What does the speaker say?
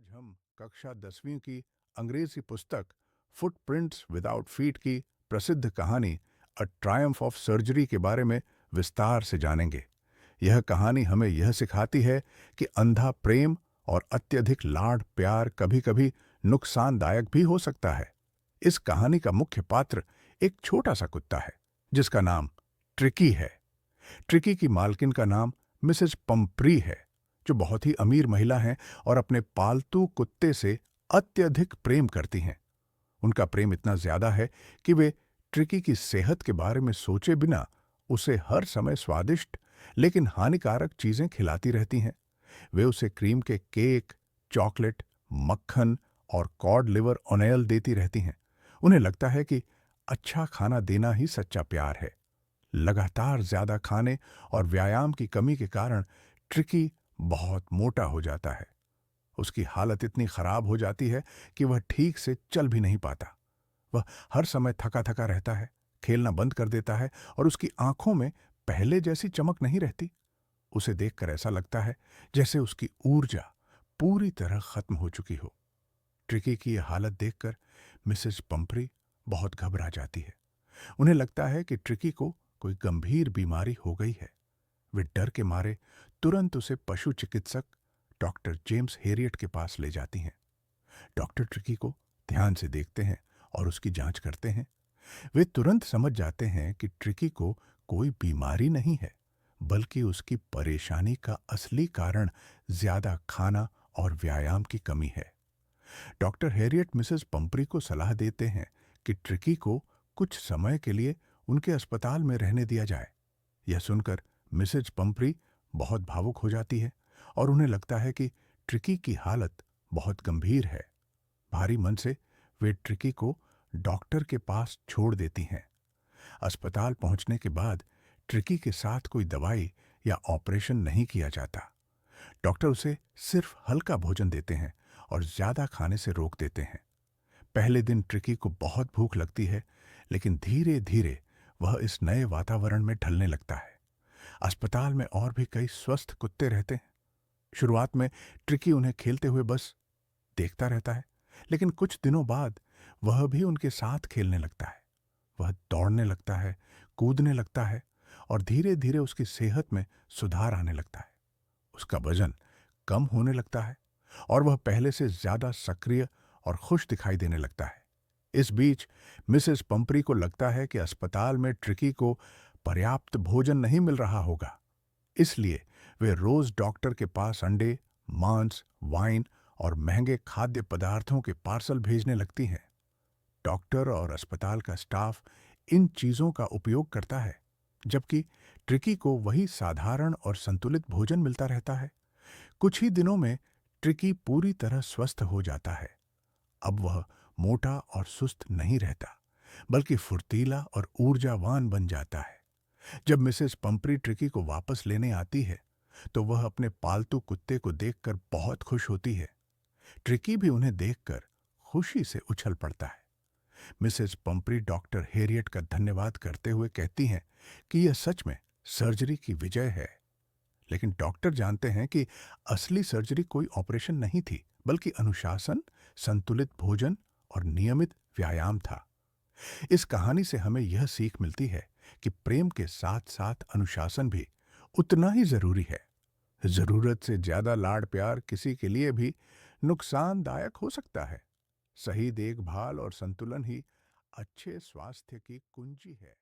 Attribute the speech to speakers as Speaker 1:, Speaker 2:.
Speaker 1: आज हम कक्षा 10वीं की अंग्रेजी पुस्तक फुटप्रिंट्स विदाउट फीट की प्रसिद्ध कहानी अ ट्रायम्फ ऑफ सर्जरी के बारे में विस्तार से जानेंगे। यह कहानी हमें यह सिखाती है कि अंधा प्रेम और अत्यधिक लाड प्यार कभी-कभी नुकसानदायक भी हो सकता है। इस कहानी का मुख्य पात्र एक छोटा सा कुत्ता है जिसका नाम ट्रिकी है। ट्रिकी की मालकिन का नाम मिसेस पंप्री है, जो बहुत ही अमीर महिला हैं और अपने पालतू कुत्ते से अत्यधिक प्रेम करती हैं। उनका प्रेम इतना ज्यादा है कि वे ट्रिकी की सेहत के बारे में सोचे बिना उसे हर समय स्वादिष्ट लेकिन हानिकारक चीजें खिलाती रहती हैं। वे उसे क्रीम के केक, चॉकलेट, मक्खन और कॉड लिवर ओनेल देती रहती हैं। उन्हें लगता है कि अच्छा खाना देना ही सच्चा प्यार है। लगातार ज्यादा खाने और व्यायाम की कमी के कारण ट्रिकी बहुत मोटा हो जाता है। उसकी हालत इतनी खराब हो जाती है कि वह ठीक से चल भी नहीं पाता। वह हर समय थका थका रहता है, खेलना बंद कर देता है और उसकी आंखों में पहले जैसी चमक नहीं रहती। उसे देखकर ऐसा लगता है जैसे उसकी ऊर्जा पूरी तरह खत्म हो चुकी हो। ट्रिकी की यह हालत देखकर मिसेस पंपरी बहुत घबरा जाती है। उन्हें लगता है कि ट्रिकी को कोई गंभीर बीमारी हो गई है। वे डर के मारे तुरंत उसे पशु चिकित्सक डॉक्टर जेम्स हेरियट के पास ले जाती हैं। डॉक्टर ट्रिकी को ध्यान से देखते हैं और उसकी जांच करते हैं। वे तुरंत समझ जाते हैं कि ट्रिकी को कोई बीमारी नहीं है, बल्कि उसकी परेशानी का असली कारण ज्यादा खाना और व्यायाम की कमी है। डॉक्टर हेरियट मिसेस पंपरी को सलाह देते हैं कि ट्रिकी को कुछ समय के लिए उनके अस्पताल में रहने दिया जाए। यह सुनकर मिसेज पंपरी बहुत भावुक हो जाती है और उन्हें लगता है कि ट्रिकी की हालत बहुत गंभीर है। भारी मन से वे ट्रिकी को डॉक्टर के पास छोड़ देती हैं। अस्पताल पहुंचने के बाद ट्रिकी के साथ कोई दवाई या ऑपरेशन नहीं किया जाता। डॉक्टर उसे सिर्फ हल्का भोजन देते हैं और ज्यादा खाने से रोक देते हैं। पहले दिन ट्रिकी को बहुत भूख लगती है, लेकिन धीरे धीरे वह इस नए वातावरण में ढलने लगता है। अस्पताल में और भी कई स्वस्थ कुत्ते रहते हैं। शुरुआत में ट्रिकी उन्हें खेलते हुए बस देखता रहता है, लेकिन कुछ दिनों बाद वह भी उनके साथ खेलने लगता है। वह दौड़ने लगता है, कूदने लगता है और धीरे धीरे उसकी सेहत में सुधार आने लगता है। उसका वजन कम होने लगता है और वह पहले से ज्यादा सक्रिय और खुश दिखाई देने लगता है। इस बीच मिसेस पंपरी को लगता है कि अस्पताल में ट्रिकी को पर्याप्त भोजन नहीं मिल रहा होगा। इसलिए वे रोज डॉक्टर के पास अंडे, मांस, वाइन और महंगे खाद्य पदार्थों के पार्सल भेजने लगती हैं। डॉक्टर और अस्पताल का स्टाफ इन चीजों का उपयोग करता है, जबकि ट्रिकी को वही साधारण और संतुलित भोजन मिलता रहता है। कुछ ही दिनों में ट्रिकी पूरी तरह स्वस्थ हो जाता है। अब वह मोटा और सुस्त नहीं रहता, बल्कि फुर्तीला और ऊर्जावान बन जाता है। जब मिसेस पंपरी ट्रिकी को वापस लेने आती है, तो वह अपने पालतू कुत्ते को देखकर बहुत खुश होती है। ट्रिकी भी उन्हें देखकर खुशी से उछल पड़ता है। मिसेस पंपरी डॉक्टर हेरियट का धन्यवाद करते हुए कहती हैं कि यह सच में सर्जरी की विजय है। लेकिन डॉक्टर जानते हैं कि असली सर्जरी कोई ऑपरेशन नहीं थी, बल्कि अनुशासन, संतुलित भोजन और नियमित व्यायाम था। इस कहानी से हमें यह सीख मिलती है कि प्रेम के साथ साथ अनुशासन भी उतना ही जरूरी है। जरूरत से ज्यादा लाड प्यार किसी के लिए भी नुकसानदायक हो सकता है। सही देखभाल और संतुलन ही अच्छे स्वास्थ्य की कुंजी है।